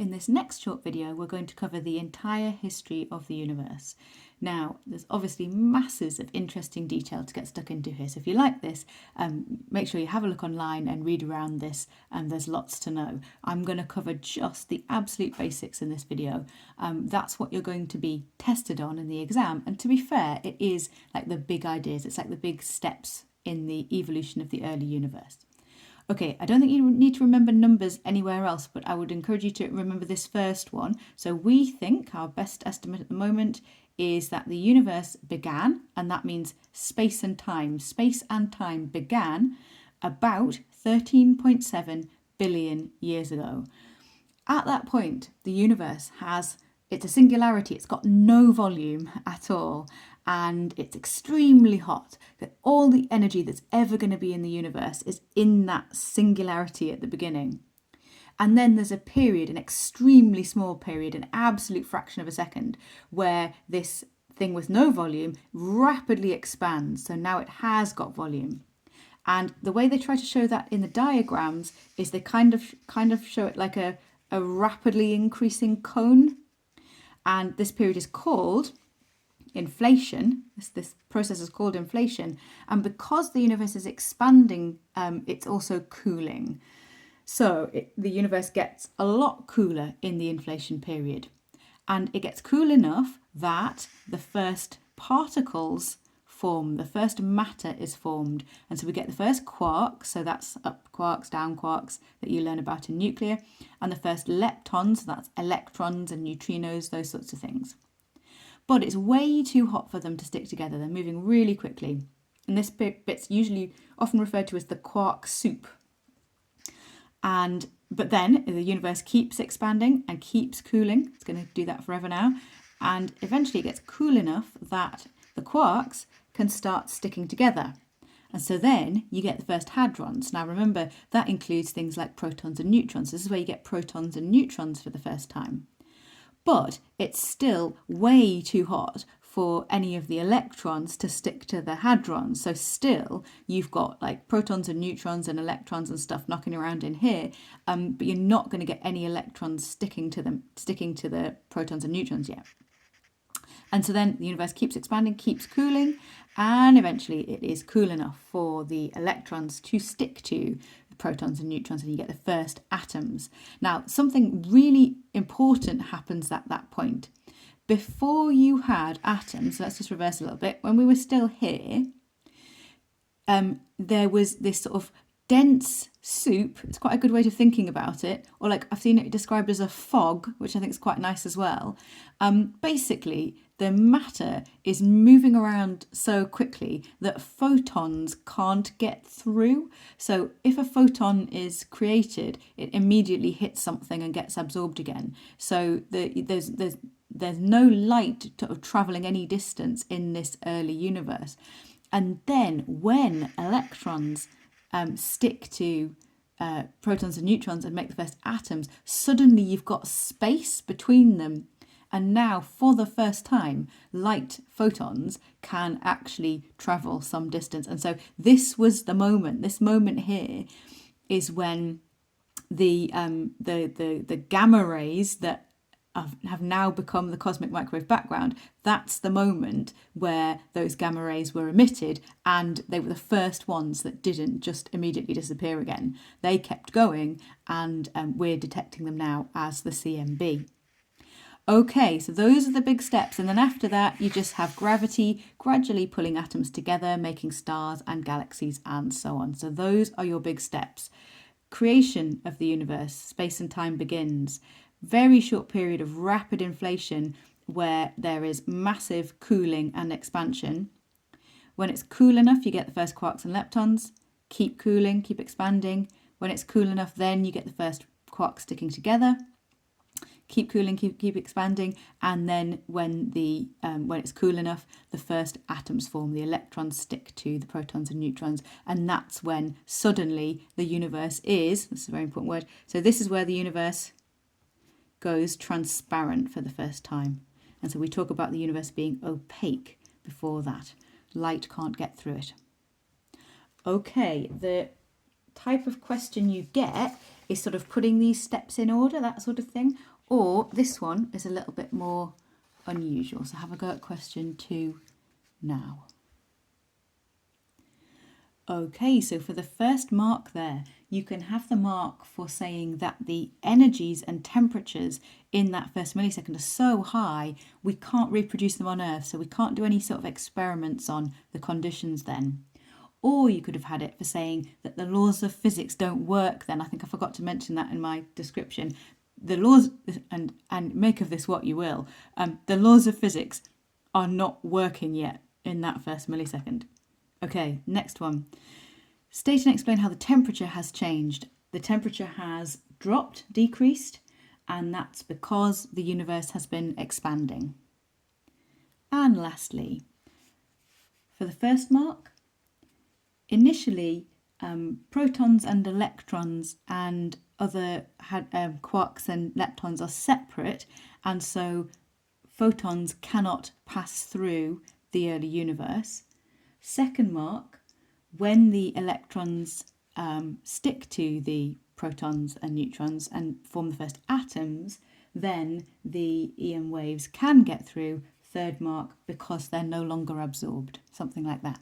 in this next short video, we're going to cover the entire history of the universe. Now, there's obviously masses of interesting detail to get stuck into here. So if you like this, make sure you have a look online and read around this. There's lots to know. I'm going to cover just the absolute basics in this video. That's what you're going to be tested on in the exam. And to be fair, it is like the big ideas. It's like the big steps in the evolution of the early universe. Okay, I don't think you need to remember numbers anywhere else, but I would encourage you to remember this first one. So we think our best estimate at the moment is that the universe began, and that means space and time. Space and time began about 13.7 billion years ago. At that point, the universe it's a singularity. It's got no volume at all, and it's extremely hot. That all the energy that's ever going to be in the universe is in that singularity at the beginning. And then there's a period, an extremely small period, an absolute fraction of a second, where this thing with no volume rapidly expands. So now it has got volume. And the way they try to show that in the diagrams is they kind of show it like a rapidly increasing cone. And this period is called inflation. This process is called inflation. And because the universe is expanding, it's also cooling. So the universe gets a lot cooler in the inflation period. And it gets cool enough that the first particles form, the first matter is formed. And so we get the first quarks, so that's up quarks, down quarks that you learn about in nuclear, and the first leptons, so that's electrons and neutrinos, those sorts of things. But it's way too hot for them to stick together. They're moving really quickly. And this bit's usually often referred to as the quark soup. But then the universe keeps expanding and keeps cooling. It's going to do that forever now. And eventually it gets cool enough that the quarks can start sticking together. And so then you get the first hadrons. Now remember, that includes things like protons and neutrons. This is where you get protons and neutrons for the first time. But it's still way too hot for any of the electrons to stick to the hadrons. So still, you've got like protons and neutrons and electrons and stuff knocking around in here, but you're not going to get any electrons sticking to the protons and neutrons yet. And so then the universe keeps expanding, keeps cooling, and eventually it is cool enough for the electrons to stick to the protons and neutrons, and you get the first atoms. Now, something really important happens at that point. Before you had atoms, let's just reverse a little bit, when we were still here, there was this sort of dense soup. It's quite a good way of thinking about it, or like I've seen it described as a fog, which I think is quite nice as well. Basically, the matter is moving around so quickly that photons can't get through. So if a photon is created, it immediately hits something and gets absorbed again. So there's no light traveling any distance in this early universe. And then when electrons stick to protons and neutrons and make the first atoms, suddenly you've got space between them. And now, for the first time, light photons can actually travel some distance. And so this was the moment. This moment here is when the gamma rays that have now become the cosmic microwave background, that's the moment where those gamma rays were emitted, and they were the first ones that didn't just immediately disappear again. They kept going, and we're detecting them now as the CMB. Okay, so those are the big steps, and then after that you just have gravity gradually pulling atoms together, making stars and galaxies and so on. So those are your big steps. Creation of the universe, space and time begins. Very short period of rapid inflation where there is massive cooling and expansion. When it's cool enough, you get the first quarks and leptons. Keep cooling, keep expanding. When it's cool enough, then you get the first quarks sticking together. Keep cooling, keep expanding, and then when it's cool enough, the first atoms form. The electrons stick to the protons and neutrons, and that's when suddenly the universe is. This is a very important word. So this is where the universe goes transparent for the first time, and so we talk about the universe being opaque before that. Light can't get through it. Okay, the type of question you get is sort of putting these steps in order, that sort of thing. Or this one is a little bit more unusual. So have a go at question 2 now. Okay, so for the first mark there, you can have the mark for saying that the energies and temperatures in that first millisecond are so high, we can't reproduce them on Earth, so we can't do any sort of experiments on the conditions then. Or you could have had it for saying that the laws of physics don't work then. I think I forgot to mention that in my description. The laws, and make of this what you will, the laws of physics are not working yet in that first millisecond. Okay, next one. State and explain how the temperature has changed. The temperature has dropped, decreased, and that's because the universe has been expanding. And lastly, for the first mark, initially protons and electrons and other quarks and leptons are separate, and so photons cannot pass through the early universe. Second mark, when the electrons stick to the protons and neutrons and form the first atoms, then the EM waves can get through. Third mark, because they're no longer absorbed, something like that.